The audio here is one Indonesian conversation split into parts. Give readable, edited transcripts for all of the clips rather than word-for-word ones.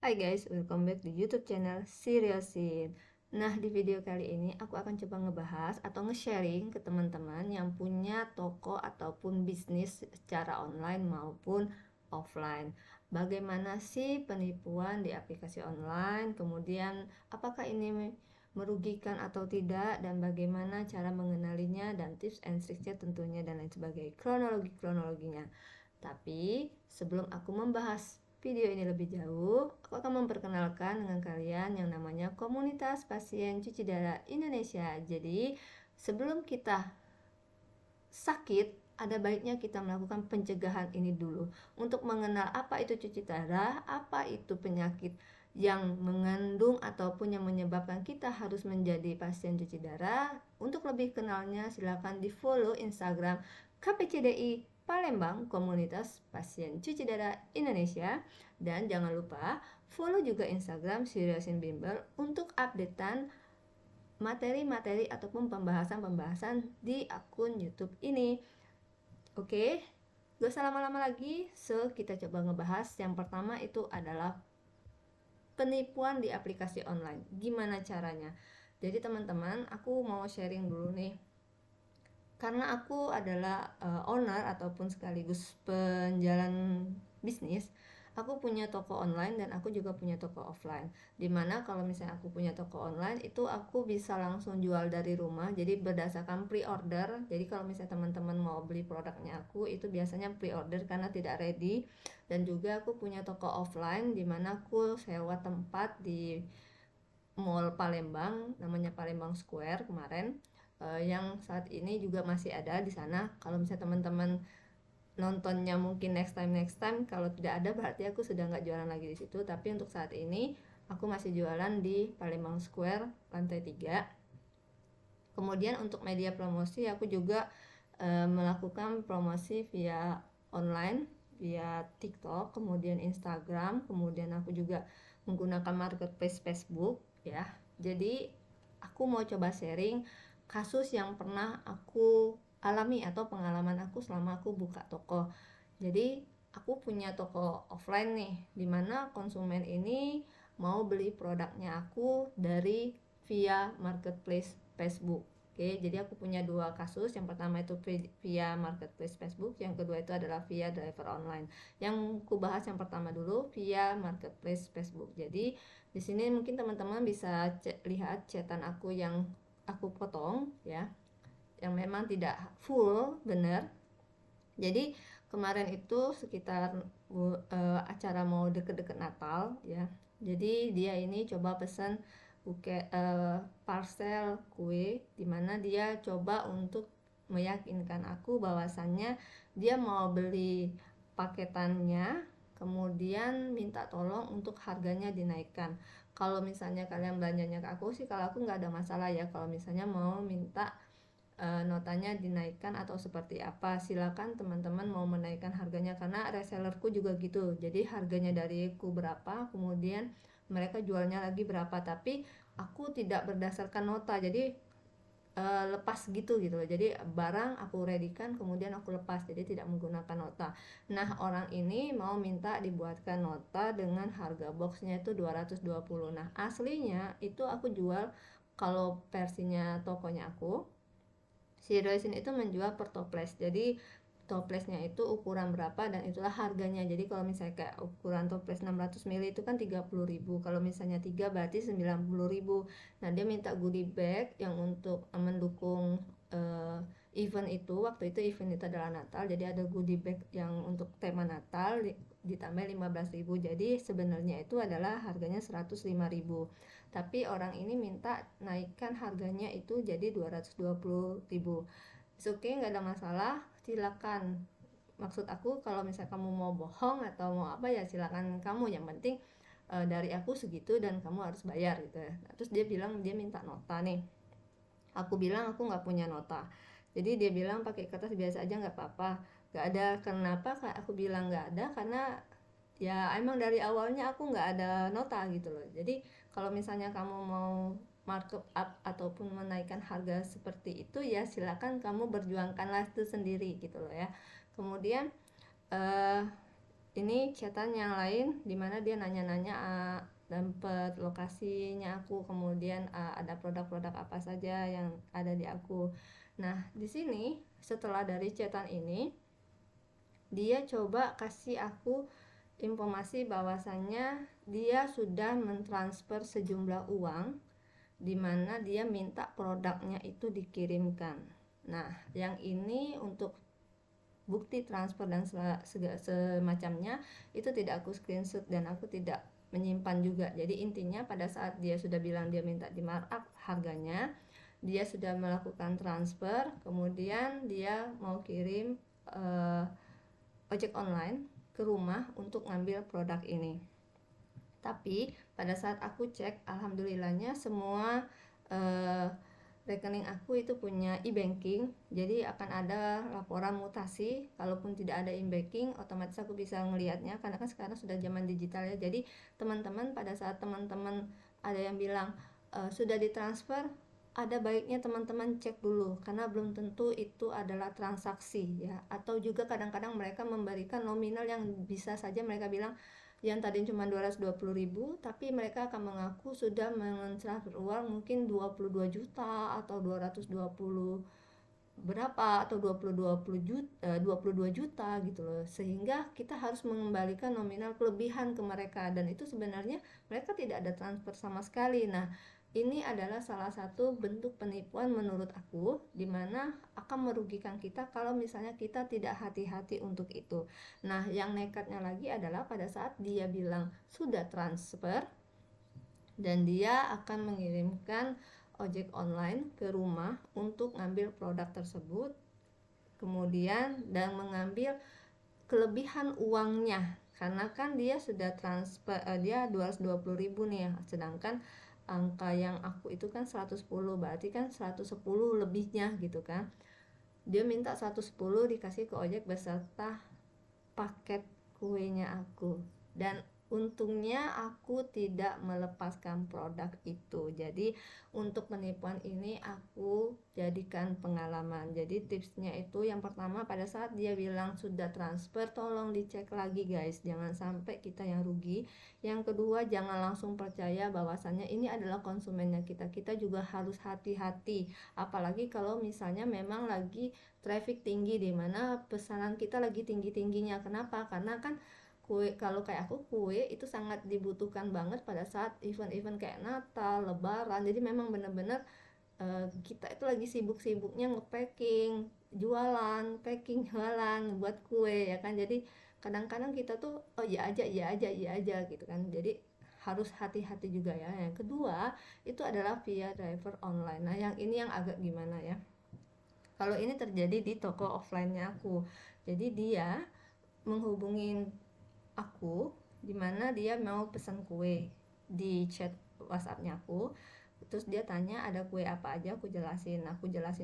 Hai guys, welcome back di YouTube channel Seriosin. Nah, di video kali ini aku akan coba ngebahas atau nge-sharing ke teman-teman yang punya toko ataupun bisnis secara online maupun offline. Bagaimana sih penipuan di aplikasi online? Kemudian, apakah ini merugikan atau tidak? Dan bagaimana cara mengenalinya dan tips and tricksnya tentunya dan lain sebagainya. Kronologinya. Tapi sebelum aku membahas video ini lebih jauh, aku akan memperkenalkan dengan kalian yang namanya Komunitas Pasien Cuci Darah Indonesia. Jadi, sebelum kita sakit, ada baiknya kita melakukan pencegahan ini dulu untuk mengenal apa itu cuci darah, apa itu penyakit yang mengandung ataupun yang menyebabkan kita harus menjadi pasien cuci darah. Untuk lebih kenalnya, silakan di follow Instagram KPCDI Palembang, Komunitas Pasien Cuci Darah Indonesia, dan jangan lupa follow juga Instagram Seriosin Bimbel untuk updatean materi-materi ataupun pembahasan-pembahasan di akun YouTube ini. Oke, gak usah lama-lama lagi, kita coba ngebahas. Yang pertama itu adalah penipuan di aplikasi online. Gimana caranya? Jadi teman-teman, aku mau sharing dulu nih. Karena aku adalah owner ataupun sekaligus penjalan bisnis, aku punya toko online dan aku juga punya toko offline. Dimana kalau misalnya aku punya toko online itu aku bisa langsung jual dari rumah, jadi berdasarkan pre-order. Jadi kalau misalnya teman-teman mau beli produknya aku, itu biasanya pre-order karena tidak ready. Dan juga aku punya toko offline dimana aku sewa tempat di Mall Palembang, namanya Palembang Square kemarin, yang saat ini juga masih ada di sana. Kalau misalnya teman-teman nontonnya mungkin next time, kalau tidak ada berarti aku sudah nggak jualan lagi di situ. Tapi untuk saat ini aku masih jualan di Palembang Square lantai 3. Kemudian untuk media promosi aku juga melakukan promosi via online, via TikTok, kemudian Instagram, kemudian aku juga menggunakan marketplace Facebook ya. Jadi aku mau coba sharing kasus yang pernah aku alami atau pengalaman aku selama aku buka toko. Jadi aku punya toko offline nih, dimana konsumen ini mau beli produknya aku dari via marketplace Facebook. Oke, jadi aku punya dua kasus. Yang pertama itu via marketplace Facebook, yang kedua itu adalah via driver online. Yang aku bahas yang pertama dulu via marketplace Facebook. Jadi di sini mungkin teman-teman bisa lihat chatan aku yang aku potong ya, yang memang tidak full bener. Jadi kemarin itu sekitar acara mau deket-deket Natal ya. Jadi dia ini coba pesan parcel kue, dimana dia coba untuk meyakinkan aku bahwasannya dia mau beli paketannya, kemudian minta tolong untuk harganya dinaikkan. Kalau misalnya kalian belanjanya ke aku sih, kalau aku nggak ada masalah ya. Kalau misalnya mau minta notanya dinaikkan atau seperti apa, silakan teman-teman mau menaikkan harganya, karena resellerku juga gitu. Jadi harganya dariku berapa, kemudian mereka jualnya lagi berapa, tapi aku tidak berdasarkan nota. Jadi lepas gitu loh. Jadi barang aku readykan kemudian aku lepas, jadi tidak menggunakan nota. Nah, orang ini mau minta dibuatkan nota dengan harga boxnya itu 220. Nah, aslinya itu aku jual, kalau versinya tokonya aku, si Roysin itu menjual per toples. Jadi toplesnya itu ukuran berapa dan itulah harganya. Jadi kalau misalnya kayak ukuran toples 600 ml itu kan 30.000. Kalau misalnya 3 berarti 90.000. Nah, dia minta goodie bag yang untuk mendukung event itu. Waktu itu event itu adalah Natal, jadi ada goodie bag yang untuk tema Natal ditambah 15.000. Jadi sebenarnya itu adalah harganya 105.000. Tapi orang ini minta naikkan harganya itu jadi 220.000. Oke, nggak ada masalah, silakan. Maksud aku kalau misalnya kamu mau bohong atau mau apa ya silakan kamu, yang penting dari aku segitu dan kamu harus bayar gitu ya. Nah, terus dia bilang dia minta nota nih. Aku bilang aku nggak punya nota. Jadi dia bilang pakai kertas biasa aja nggak apa-apa. Nggak ada. Kenapa Kak? Aku bilang nggak ada karena ya emang dari awalnya aku nggak ada nota gitu loh. Jadi kalau misalnya kamu mau markup up ataupun menaikkan harga seperti itu ya silakan kamu berjuangkanlah itu sendiri gitu loh ya. Kemudian ini chatan yang lain dimana dia nanya-nanya dapat lokasinya aku, kemudian ada produk-produk apa saja yang ada di aku. Nah di sini setelah dari chatan ini dia coba kasih aku informasi bahwasannya dia sudah mentransfer sejumlah uang dimana dia minta produknya itu dikirimkan. Nah yang ini untuk bukti transfer dan semacamnya itu tidak aku screenshot dan aku tidak menyimpan juga. Jadi intinya pada saat dia sudah bilang dia minta di markup harganya, dia sudah melakukan transfer, kemudian dia mau kirim ojek online ke rumah untuk ngambil produk ini. Tapi pada saat aku cek, alhamdulillahnya semua rekening aku itu punya e-banking, jadi akan ada laporan mutasi. Kalaupun tidak ada e-banking, otomatis aku bisa ngelihatnya karena kan sekarang sudah zaman digital ya. Jadi teman-teman, pada saat teman-teman ada yang bilang sudah ditransfer, ada baiknya teman-teman cek dulu karena belum tentu itu adalah transaksi ya. Atau juga kadang-kadang mereka memberikan nominal yang bisa saja mereka bilang yang tadi cuma 220.000 tapi mereka akan mengaku sudah mentransfer uang mungkin 22 juta atau 220 berapa atau 22 juta gitu loh, sehingga kita harus mengembalikan nominal kelebihan ke mereka dan itu sebenarnya mereka tidak ada transfer sama sekali. Nah ini adalah salah satu bentuk penipuan menurut aku, dimana akan merugikan kita kalau misalnya kita tidak hati-hati untuk itu. Nah yang nekatnya lagi adalah pada saat dia bilang sudah transfer dan dia akan mengirimkan ojek online ke rumah untuk ngambil produk tersebut, kemudian dan mengambil kelebihan uangnya karena kan dia sudah transfer dia 220.000 nih ya, sedangkan angka yang aku itu kan 110, berarti kan 110 lebihnya gitu kan. Dia minta 110 dikasih ke ojek beserta paket kuenya aku, dan untungnya aku tidak melepaskan produk itu. Jadi untuk penipuan ini aku jadikan pengalaman. Jadi tipsnya itu yang pertama, pada saat dia bilang sudah transfer, tolong dicek lagi guys, jangan sampai kita yang rugi. Yang kedua, jangan langsung percaya bahwasannya ini adalah konsumennya kita. Kita juga harus hati-hati, apalagi kalau misalnya memang lagi traffic tinggi, dimana pesanan kita lagi tinggi-tingginya. Kenapa? Karena kan kue, kalau kayak aku, kue itu sangat dibutuhkan banget pada saat event-event kayak Natal, Lebaran. Jadi memang bener-bener kita itu lagi sibuk-sibuknya nge-packing, jualan, packing, jualan, buat kue ya kan. Jadi kadang-kadang kita tuh oh ya aja, ya aja, ya aja gitu kan. Jadi harus hati-hati juga ya. Yang kedua itu adalah via driver online. Nah yang ini yang agak gimana ya. Kalau ini terjadi di toko offline-nya aku. Jadi dia menghubungin aku dimana dia mau pesan kue di chat WhatsApp-nya aku. Terus dia tanya ada kue apa aja, aku jelasin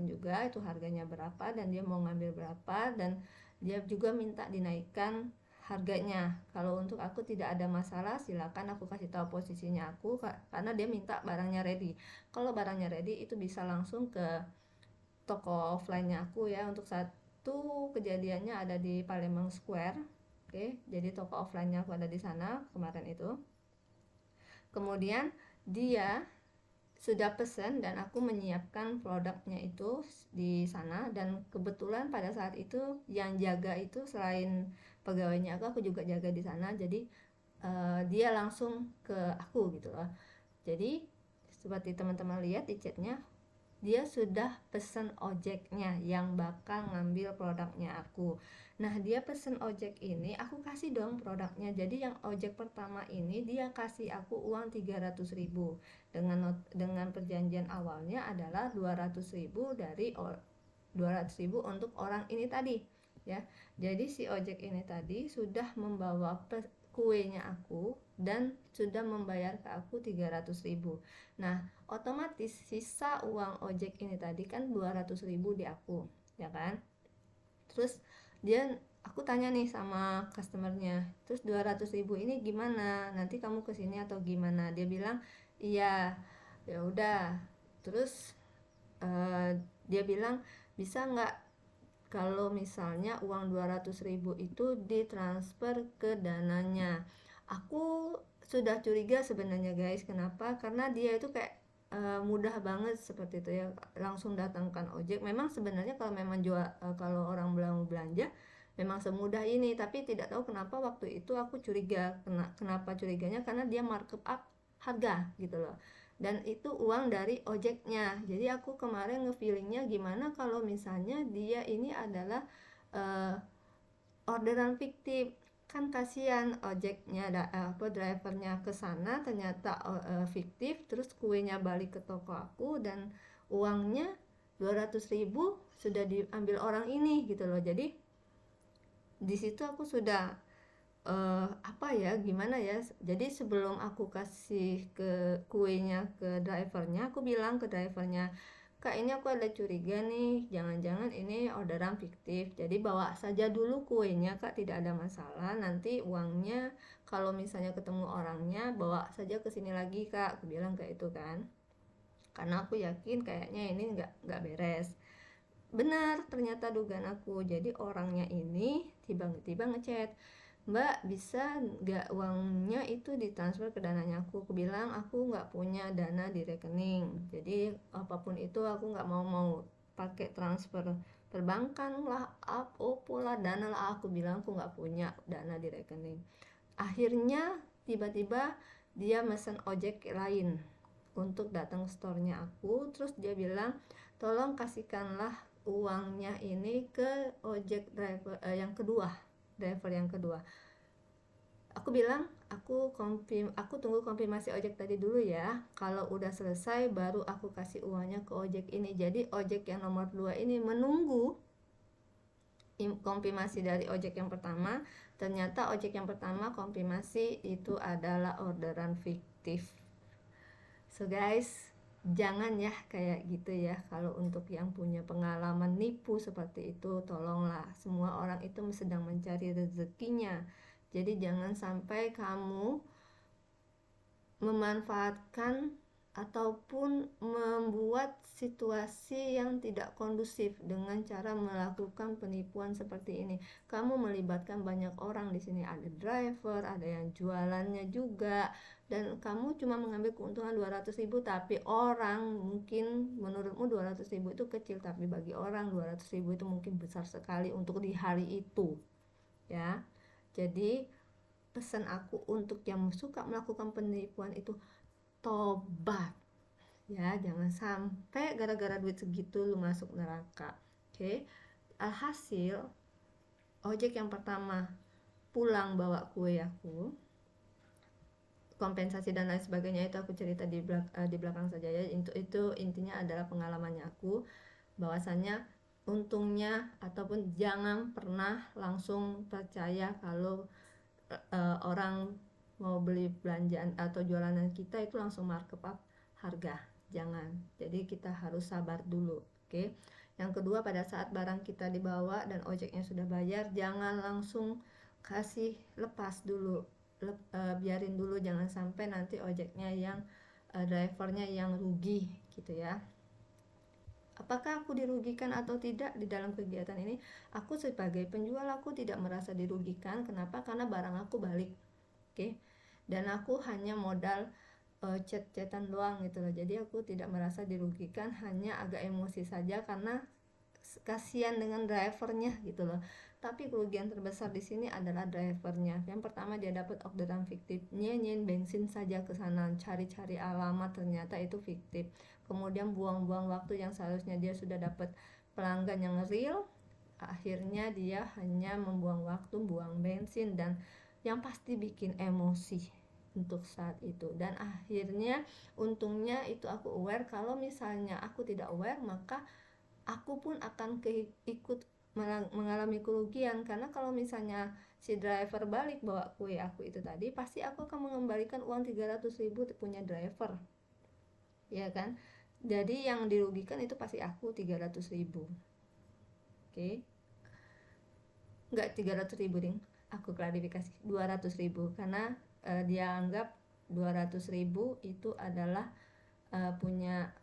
juga itu harganya berapa dan dia mau ngambil berapa, dan dia juga minta dinaikkan harganya. Kalau untuk aku tidak ada masalah, silakan aku kasih tahu posisinya aku karena dia minta barangnya ready. Kalau barangnya ready itu bisa langsung ke toko offline-nya aku ya. Untuk satu kejadiannya ada di Palembang Square. Oke, jadi toko offline-nya aku ada di sana kemarin itu. Kemudian dia sudah pesan dan aku menyiapkan produknya itu di sana, dan kebetulan pada saat itu yang jaga itu selain pegawainya aku juga jaga di sana. Jadi dia langsung ke aku gitu loh. Jadi seperti teman-teman lihat di chatnya, dia sudah pesen ojeknya yang bakal ngambil produknya aku. Nah dia pesen ojek ini, aku kasih dong produknya. Jadi yang ojek pertama ini dia kasih aku uang 300.000 dengan perjanjian awalnya adalah 200.000 dari 200.000 untuk orang ini tadi ya. Jadi si ojek ini tadi sudah membawa kuenya aku dan sudah membayar ke aku 300.000. Nah otomatis sisa uang ojek ini tadi kan 200.000 di aku ya kan. Terus aku tanya nih sama customernya, terus 200.000 ini gimana, nanti kamu kesini atau gimana? Dia bilang iya. Ya udah, terus dia bilang bisa nggak kalau misalnya uang 200.000 itu ditransfer ke dananya. Aku sudah curiga sebenarnya guys, kenapa? Karena dia itu kayak mudah banget seperti itu ya, langsung datangkan ojek. Memang sebenarnya kalau memang kalau orang mau belanja memang semudah ini, tapi tidak tahu kenapa waktu itu aku curiga. Kenapa curiganya? Karena dia markup up harga gitu loh, dan itu uang dari ojeknya. Jadi aku kemarin ngefeelingnya gimana kalau misalnya dia ini adalah orderan fiktif. Kan kasihan ojeknya, drivernya ke sana ternyata fiktif, terus kuenya balik ke toko aku dan uangnya 200.000 sudah diambil orang ini gitu loh. Jadi di situ aku sudah apa ya, gimana ya. Jadi sebelum aku kasih ke kuenya ke drivernya, aku bilang ke drivernya, Kak, ini aku ada curiga nih, jangan-jangan ini orderan fiktif. Jadi bawa saja dulu kuenya Kak, tidak ada masalah. Nanti uangnya kalau misalnya ketemu orangnya bawa saja ke sini lagi Kak, aku bilang kayak itu kan. Karena aku yakin kayaknya ini nggak beres. Benar, ternyata dugaan aku. Jadi orangnya ini tiba-tiba ngechat, Mbak, bisa nggak uangnya itu ditransfer ke dananya aku? Aku bilang aku nggak punya dana di rekening. Jadi apapun itu aku nggak mau pakai transfer perbankan lah, lah, dana lah. Aku bilang aku nggak punya dana di rekening. Akhirnya tiba-tiba dia mesen ojek lain untuk datang ke store-nya aku. Terus dia bilang, tolong kasihkanlah uangnya ini ke ojek driver yang kedua, driver yang kedua. Aku bilang aku tunggu konfirmasi ojek tadi dulu ya, kalau udah selesai baru aku kasih uangnya ke ojek ini. Jadi ojek yang nomor 2 ini menunggu konfirmasi dari ojek yang pertama. Ternyata ojek yang pertama konfirmasi itu adalah orderan fiktif. So guys, jangan ya kayak gitu ya. Kalau untuk yang punya pengalaman nipu seperti itu, tolonglah, semua orang itu sedang mencari rezekinya. Jadi jangan sampai kamu memanfaatkan ataupun membuat situasi yang tidak kondusif dengan cara melakukan penipuan seperti ini. Kamu melibatkan banyak orang di sini, ada driver, ada yang jualannya juga, dan kamu cuma mengambil keuntungan 200.000, tapi orang mungkin menurutmu 200.000 itu kecil, tapi bagi orang 200.000 itu mungkin besar sekali untuk di hari itu ya. Jadi pesan aku untuk yang suka melakukan penipuan itu, tobat ya, jangan sampai gara-gara duit segitu lu masuk neraka. Oke. Alhasil ojek yang pertama pulang bawa kue aku, kompensasi dan lain sebagainya itu aku cerita di belakang saja ya. Itu intinya adalah pengalamannya aku, bahwasannya untungnya ataupun jangan pernah langsung percaya kalau orang mau beli belanjaan atau jualan kita itu langsung markup up harga, jangan. Jadi kita harus sabar dulu. Oke. Yang kedua, pada saat barang kita dibawa dan ojeknya sudah bayar, jangan langsung kasih lepas dulu, biarin dulu, jangan sampai nanti ojeknya yang drivernya yang rugi gitu ya. Apakah aku dirugikan atau tidak di dalam kegiatan ini? Aku sebagai penjual, aku tidak merasa dirugikan. Kenapa? Karena barang aku balik. Oke. Dan aku hanya modal chat-chatan doang gitu loh. Jadi aku tidak merasa dirugikan, hanya agak emosi saja karena kasihan dengan drivernya gitu loh. Tapi kerugian terbesar di sini adalah drivernya. Yang pertama, dia dapat orderan fiktif, nyenyen bensin saja ke sana, cari-cari alamat, ternyata itu fiktif. Kemudian buang-buang waktu yang seharusnya dia sudah dapat pelanggan yang real. Akhirnya dia hanya membuang waktu, buang bensin, dan yang pasti bikin emosi untuk saat itu. Dan akhirnya untungnya itu aku aware. Kalau misalnya aku tidak aware, maka aku pun akan ikut mengalami kerugian. Karena kalau misalnya si driver balik bawa kue aku itu tadi, pasti aku akan mengembalikan uang 300.000 punya driver, ya kan. Jadi yang dirugikan itu pasti aku 300.000. Oke. Enggak 300.000 ding, aku klarifikasi 200.000, karena dia anggap 200.000 itu adalah punya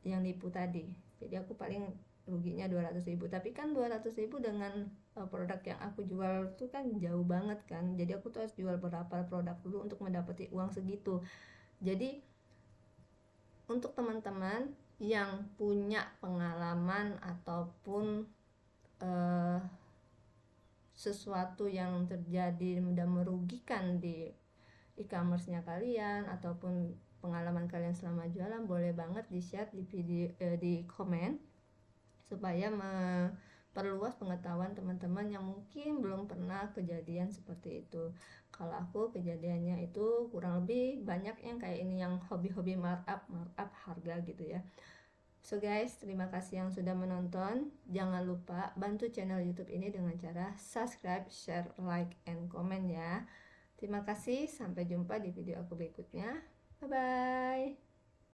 yang nipu tadi. Jadi aku paling ruginya 200.000. Tapi kan 200.000 dengan produk yang aku jual tuh kan jauh banget kan, jadi aku tuh harus jual berapa produk dulu untuk mendapati uang segitu. Jadi untuk teman-teman yang punya pengalaman ataupun sesuatu yang terjadi dan merugikan di e-commerce-nya kalian ataupun pengalaman kalian selama jualan, boleh banget di-share di video di komen, supaya memperluas pengetahuan teman-teman yang mungkin belum pernah kejadian seperti itu. Kalau aku kejadiannya itu kurang lebih banyak yang kayak ini, yang hobi-hobi markup harga gitu ya. So guys, terima kasih yang sudah menonton. Jangan lupa bantu channel YouTube ini dengan cara subscribe, share, like, and comment ya. Terima kasih, sampai jumpa di video aku berikutnya. Bye bye.